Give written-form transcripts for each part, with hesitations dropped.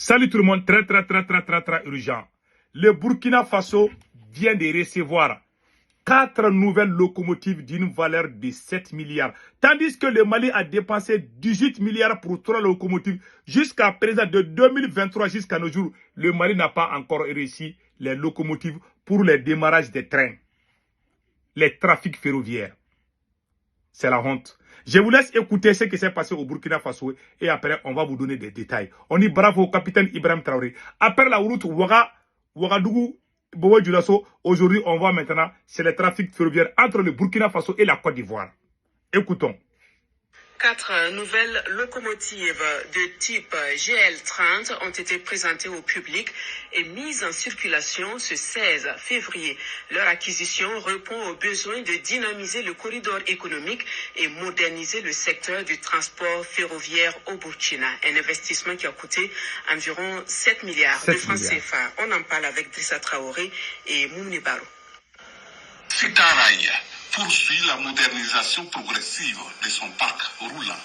Salut tout le monde, très urgent. Le Burkina Faso vient de recevoir 4 nouvelles locomotives d'une valeur de 7 milliards. Tandis que le Mali a dépensé 18 milliards pour 3 locomotives. Jusqu'à présent, de 2023 jusqu'à nos jours, le Mali n'a pas encore réussi les locomotives pour le démarrage des trains. Les trafics ferroviaires. C'est la honte. Je vous laisse écouter ce qui s'est passé au Burkina Faso et après on va vous donner des détails. On dit bravo au capitaine Ibrahim Traoré. Après la route Ouagadougou, Bobo Dioulasso, aujourd'hui on voit maintenant c'est le trafic ferroviaire entre le Burkina Faso et la Côte d'Ivoire. Écoutons. 4 nouvelles locomotives de type GL30 ont été présentées au public et mises en circulation ce 16 février. Leur acquisition répond au besoin de dynamiser le corridor économique et moderniser le secteur du transport ferroviaire au Burkina. Un investissement qui a coûté environ 7 milliards de francs CFA. On en parle avec Drissa Traoré et Mouni Barou. Sitaraï poursuit la modernisation progressive de son parc roulant.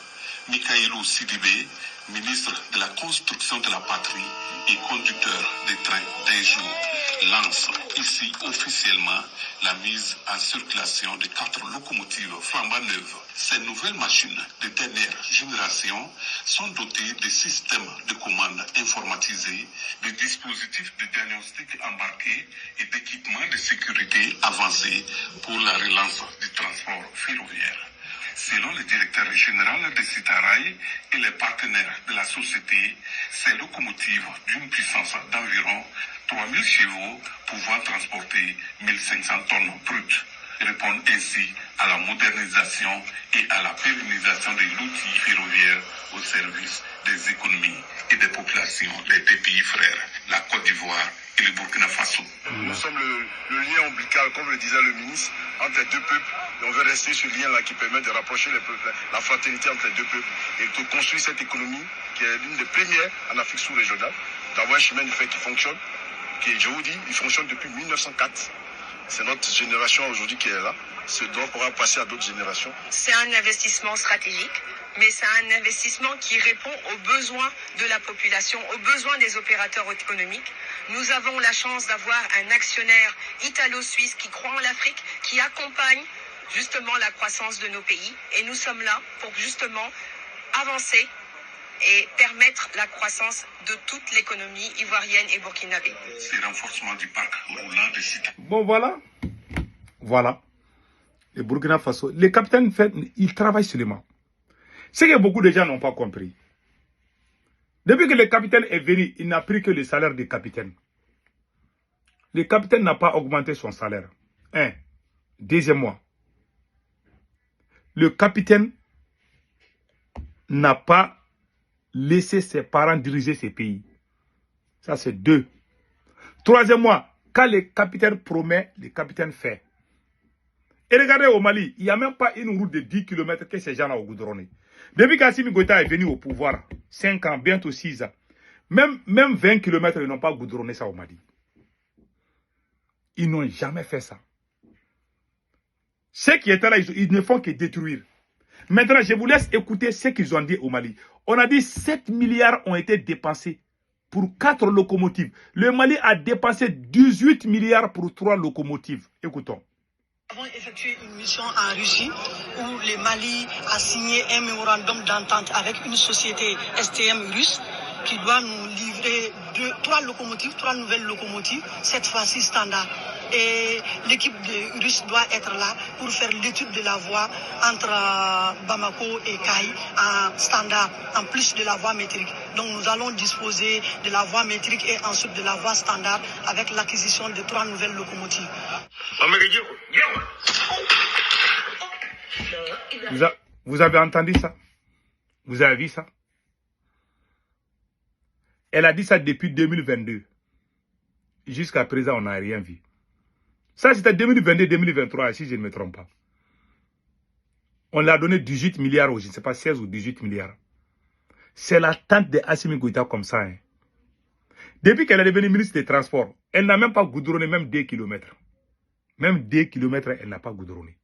Mikhailou Sidibé, ministre de la Construction de la Patrie et conducteur des trains d'un jour, lance ici officiellement la mise en circulation de 4 locomotives flambant neuves. Ces nouvelles machines de dernière génération sont dotées de systèmes de commande informatisés, de dispositifs de diagnostic embarqués et d'équipements de sécurité avancés pour la relance du transport ferroviaire. Selon le directeur général de Sitaraï et les partenaires de la société, ces locomotives d'une puissance d'environ 3000 chevaux pouvant transporter 1500 tonnes brutes répondent ainsi à la modernisation et à la pérennisation de l'outil ferroviaire au service des économies et des populations des deux pays frères, la Côte d'Ivoire et le Burkina Faso. Nous sommes le lien ombilical, comme le disait le ministre, entre les deux peuples. Et on veut rester ce lien-là qui permet de rapprocher les peuples, la fraternité entre les deux peuples et de construire cette économie qui est l'une des premières en Afrique sous-régionale, d'avoir un chemin de fer qui fonctionne, qui, je vous dis, il fonctionne depuis 1904. C'est notre génération aujourd'hui qui est là. Ce dont on pourra passer à d'autres générations. C'est un investissement stratégique, mais c'est un investissement qui répond aux besoins de la population, aux besoins des opérateurs économiques. Nous avons la chance d'avoir un actionnaire italo-suisse qui croit en l'Afrique, qui accompagne justement la croissance de nos pays. Et nous sommes là pour justement avancer et permettre la croissance de toute l'économie ivoirienne et burkinabé. C'est le renforcement du parc roulant de Sita. Bon, voilà. Le Burkina Faso, les capitaines, ils travaillent seulement. Ce que beaucoup de gens n'ont pas compris. Depuis que le capitaine est venu, il n'a pris que le salaire du capitaine. Le capitaine n'a pas augmenté son salaire. Deuxièmement, le capitaine n'a pas laissé ses parents diriger ces pays. Ça, c'est 2. Troisièmement, quand le capitaine promet, le capitaine fait. Et regardez au Mali, il n'y a même pas une route de 10 km que ces gens-là ont goudronné. Depuis qu'Assimi Goïta est venu au pouvoir, 5 ans, bientôt 6 ans, même 20 km, ils n'ont pas goudronné ça au Mali. Ils n'ont jamais fait ça. Ceux qui étaient là, ils ne font que détruire. Maintenant, je vous laisse écouter ce qu'ils ont dit au Mali. On a dit 7 milliards ont été dépensés pour 4 locomotives. Le Mali a dépensé 18 milliards pour 3 locomotives. Écoutons. Nous avons effectué une mission en Russie où le Mali a signé un mémorandum d'entente avec une société STM russe qui doit nous livrer 3 locomotives, 3 nouvelles locomotives, cette fois-ci standard. Et l'équipe russe doit être là pour faire l'étude de la voie entre Bamako et Kaï en standard, en plus de la voie métrique. Donc nous allons disposer de la voie métrique et ensuite de la voie standard avec l'acquisition de 3 nouvelles locomotives. Vous avez entendu ça? Vous avez vu ça? Elle a dit ça depuis 2022. Jusqu'à présent, on n'a rien vu. Ça, c'était 2022-2023, si je ne me trompe pas. On l'a donné 18 milliards, je ne sais pas, 16 ou 18 milliards. C'est la tante de Assimi Goïta comme ça. Depuis qu'elle est devenue ministre des Transports, elle n'a même pas goudronné même 2 km. Même 2 km, elle n'a pas goudronné.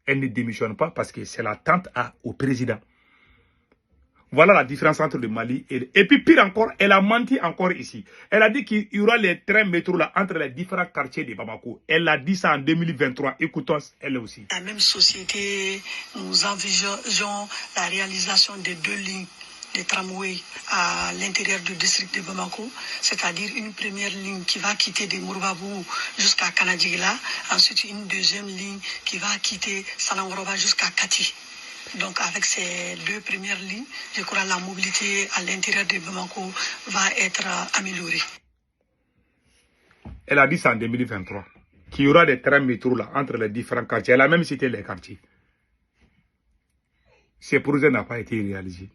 Elle ne démissionne pas parce que c'est la tante au président. Voilà la différence entre le Mali et puis pire encore, elle a menti encore ici. Elle a dit qu'il y aura les trains métro là entre les différents quartiers de Bamako. Elle a dit ça en 2023. Écoutons elle aussi. La même société, nous envisageons la réalisation de 2 lignes de tramway à l'intérieur du district de Bamako, c'est-à-dire une première ligne qui va quitter de Mourababou jusqu'à Kanadjigila, ensuite une deuxième ligne qui va quitter Salangoroba jusqu'à Kati. Donc avec ces 2 premières lignes, je crois que la mobilité à l'intérieur de Bamako va être améliorée. Elle a dit ça en 2023, qu'il y aura des trains métro là entre les différents quartiers. Elle a même cité les quartiers. Ces projets n'ont pas été réalisés.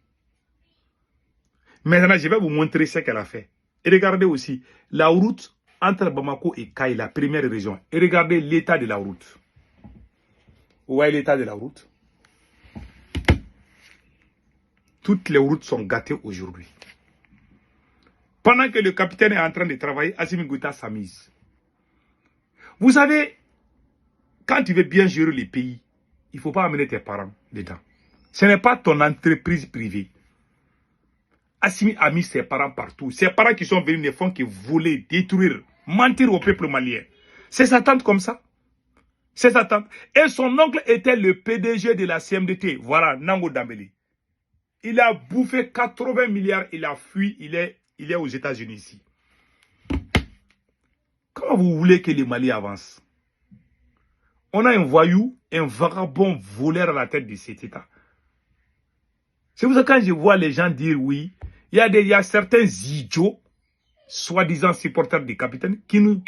Maintenant, je vais vous montrer ce qu'elle a fait. Et regardez aussi la route entre Bamako et Kaï, la première région. Et regardez l'état de la route. Vous voyez l'état de la route? Toutes les routes sont gâtées aujourd'hui. Pendant que le capitaine est en train de travailler, Assimi Goïta s'amuse. Vous savez, quand tu veux bien gérer les pays, il ne faut pas amener tes parents dedans. Ce n'est pas ton entreprise privée. Assimi a mis ses parents partout. Ses parents qui sont venus ne font que voler, détruire, mentir au peuple malien. C'est sa tante comme ça. C'est sa tante. Et son oncle était le PDG de la CMDT. Voilà, Nango Dambélé. Il a bouffé 80 milliards, il a fui, il est aux États-Unis ici. Comment vous voulez que le Mali avance? On a un voyou, un vagabond voleur à la tête de cet État. C'est pour ça que quand je vois les gens dire oui, il y a certains idiots, soi-disant supporters des capitaines, qui nous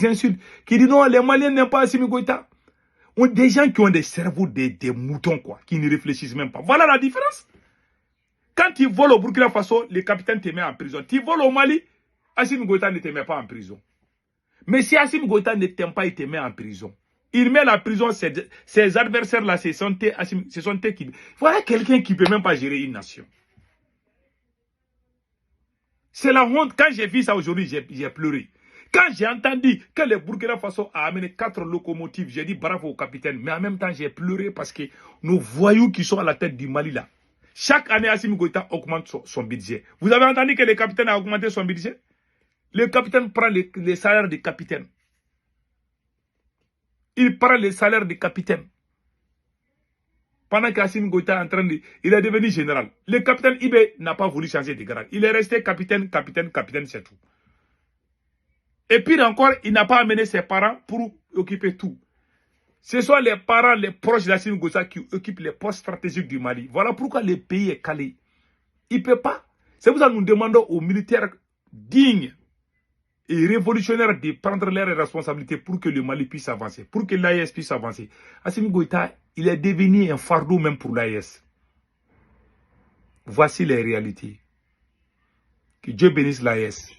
insultent, qui disent non, les Maliens n'aiment pas Assimi Goïta. Des gens qui ont des cerveaux des moutons, quoi, qui ne réfléchissent même pas. Voilà la différence. Quand tu voles au Burkina Faso, le capitaine te met en prison. Tu voles au Mali, Assimi Goïta ne te met pas en prison. Mais si Assimi Goïta ne t'aime pas, il te met en prison. Il met la prison, ses adversaires-là, ce sont eux qui... Voilà quelqu'un qui ne peut même pas gérer une nation. C'est la honte. Quand j'ai vu ça aujourd'hui, j'ai pleuré. Quand j'ai entendu que le Burkina Faso a amené 4 locomotives, j'ai dit bravo au capitaine. Mais en même temps, j'ai pleuré parce que nos voyous qui sont à la tête du Mali là, chaque année, Assimi Goïta augmente son budget. Vous avez entendu que le capitaine a augmenté son budget? Le capitaine prend les salaires des capitaines. Il prend les salaires des capitaines. Pendant qu'Assimi Goïta est en train de... Il est devenu général. Le capitaine Ibé n'a pas voulu changer de grade. Il est resté capitaine, c'est tout. Et puis encore, il n'a pas amené ses parents pour occuper tout. Ce sont les parents, les proches d'Assimi Goïta qui occupent les postes stratégiques du Mali. Voilà pourquoi le pays est calé. Il ne peut pas. C'est pour ça que nous demandons aux militaires dignes et révolutionnaires de prendre leurs responsabilités pour que le Mali puisse avancer, pour que l'AES puisse avancer. Assimi Goïta, il est devenu un fardeau même pour l'AES. Voici les réalités. Que Dieu bénisse l'AES.